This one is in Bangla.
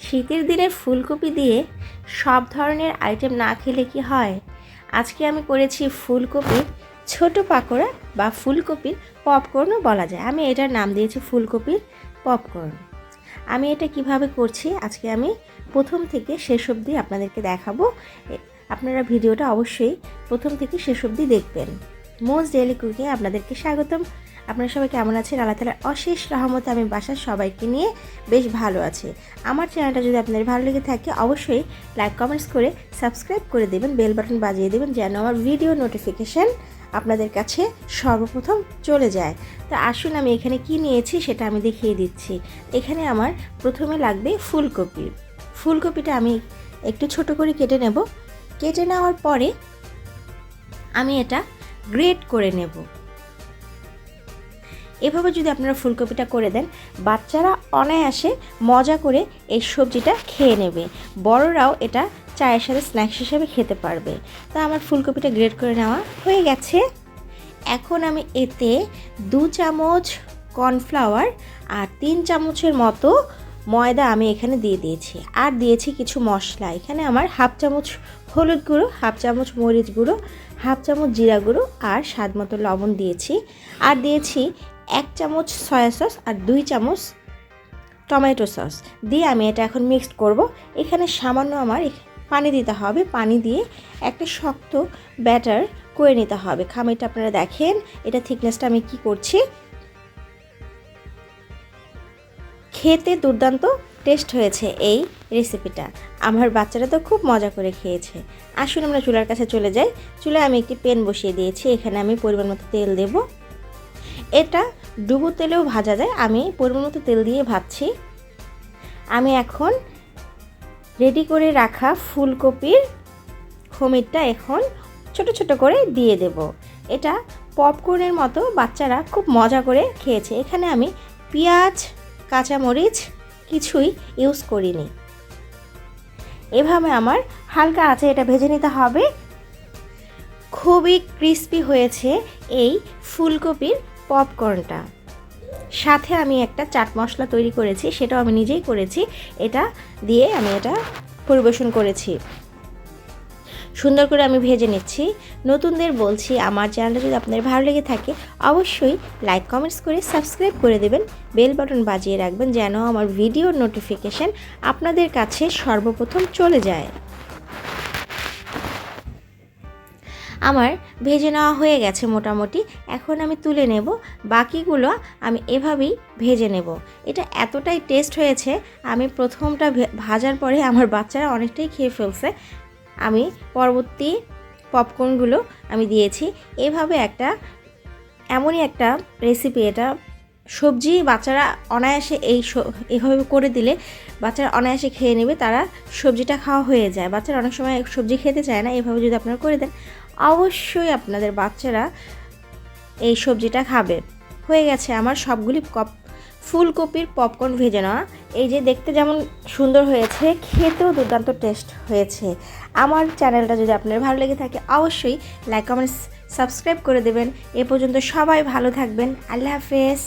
শীতের দিনে ফুলকপি দিয়ে সব ধরনের আইটেম না খেলে কি হয়। আজকে আমি করেছি ফুলকপির ছোট পাকোড়া বা ফুলকপির পপকর্নও বলা যায়। আমি এটার নাম দিয়েছি ফুলকপির পপকর্ন। আমি এটা কিভাবে করছি আজকে আমি প্রথম থেকে শেষ অবধি আপনাদেরকে দেখাবো। আপনারা ভিডিওটা অবশ্যই প্রথম থেকে শেষ অবধি দেখবেন। মোস্ট ডেইলি কুকিংয়ে আপনাদেরকে স্বাগতম। আপনারা সবাই কেমন আছেন? আল্লাহ তাআলার অশেষ রহমতে আমি বাসার সবাইকে নিয়ে বেশ ভালো আছি। আমার চ্যানেলটা যদি আপনাদের ভালো লেগে থাকে অবশ্যই লাইক কমেন্টস করে সাবস্ক্রাইব করে দেবেন, বেল বাটন বাজিয়ে দেবেন যেন আমার ভিডিও নোটিফিকেশান আপনাদের কাছে সর্বপ্রথম চলে যায়। তো আসুন আমি এখানে কি নিয়েছি সেটা আমি দেখিয়ে দিচ্ছি। এখানে আমার প্রথমে লাগবে ফুলকপি। ফুলকপিটা আমি একটু ছোট করে কেটে নেব। কেটে নেওয়ার পরে আমি এটা গ্রেট করে নেব। এভাবে যদি আপনারা ফুলকপিটা করে দেন বাচ্চারা অনায়াসে মজা করে এই সবজিটা খেয়ে নেবে, বড়রাও এটা চায়ের সাথে স্ন্যাক্স হিসেবে খেতে পারবে। তা আমার ফুলকপিটা গ্রেট করে নেওয়া হয়ে গেছে। এখন আমি এতে 2 চামচ কর্নফ্লাওয়ার আর 3 চামচের মতো ময়দা আমি এখানে দিয়ে দিয়েছি। আর দিয়েছি কিছু মশলা। এখানে আমার হাফ চামচ হলুদ গুঁড়ো, হাফ চামচ মরিচ গুঁড়ো, হাফ চামচ জিরা গুঁড়ো আর স্বাদ মতো লবণ দিয়েছি। আর দিয়েছি 1 চামচ সয়া সস আর 2 চামচ টমেটো সস দিয়ে আমি এটা এখন মিক্সড করব। এখানে সামান্য আমার পানি দিতে হবে। পানি দিয়ে একটা শক্ত ব্যাটার করে নিতে হবে। খামিরটা আপনারা দেখেন, এটা থিকনেসটা আমি কি করছি। খেতে দুর্দান্ত টেস্ট হয়েছে এই রেসিপিটা। আমার বাচ্চারা তো খুব মজা করে খেয়েছে। আসুন আমরা চুলার কাছে চলে যাই। চুলায় আমি একটি প্যান বসিয়ে দিয়েছি। এখানে আমি পরিমাণ মতো তেল দেব। এটা ডুবো তেলেও ভাজা যায়, আমি পরিমাণ মতো তেল দিয়ে ভাজছি। আমি এখন রেডি করে রাখা ফুলকপির খমিরটা এখন ছোট ছোট করে দিয়ে দেব। এটা পপকর্নের মতো বাচ্চারা খুব মজা করে খেয়েছে। এখানে আমি পেঁয়াজ, কাঁচামরিচ কিছুই ইউজ করিনি। এভাবে আমার হালকা আঁচে এটা ভেজে নিতে হবে। খুবই ক্রিস্পি হয়েছে এই ফুলকপির পপকর্নটা। সাথে আমি একটা চাট মশলা তৈরি করেছি, সেটাও আমি নিজেই করেছি। এটা দিয়ে আমি এটা পরিবেশন করেছি। সুন্দর করে আমি ভেজে নিচ্ছি। নতুনদের বলছি, আমার চ্যানেলটা যদি আপনাদের ভালো লেগে থাকে অবশ্যই লাইক কমেন্টস করে সাবস্ক্রাইব করে দেবেন, বেল বাটন বাজিয়ে রাখবেন যেন আমার ভিডিওর নোটিফিকেশান আপনাদের কাছে সর্বপ্রথম চলে যায়। আমার ভেজে নেওয়া হয়ে গেছে মোটামুটি। এখন আমি তুলে নেব। বাকিগুলো আমি এভাবেই ভেজে নেব। এটা এতটাই টেস্ট হয়েছে, আমি প্রথমটা ভাজার পরে আমার বাচ্চারা অনেকটাই খেয়ে ফেলছে। আমি পরবর্তী পপকর্নগুলো আমি দিয়েছি। এভাবে এমনই একটা রেসিপি। এটা সবজি বাচ্চারা অনায়াসে এইভাবে করে দিলে বাচ্চারা অনায়াসে খেয়ে নেবে। তারা সবজিটা খাওয়া হয়ে যায়। বাচ্চারা অনেক সময় সবজি খেতে চায় না। এভাবে যদি আপনারা করে দেন অবশ্যই আপনাদের বাচ্চারা এই সবজিটা খাবে। হয়ে গেছে আমার সবগুলি ফুলকপির পপকর্ন ভেজে নেওয়া। এই যে দেখতে যেমন সুন্দর হয়েছে, খেতেও দুর্দান্ত টেস্ট হয়েছে। আমার চ্যানেলটা যদি আপনার ভালো লেগে থাকে অবশ্যই লাইক কমেন্টস সাবস্ক্রাইব করে দেবেন। এ পর্যন্ত সবাই ভালো থাকবেন। আল্লাহ হাফেজ।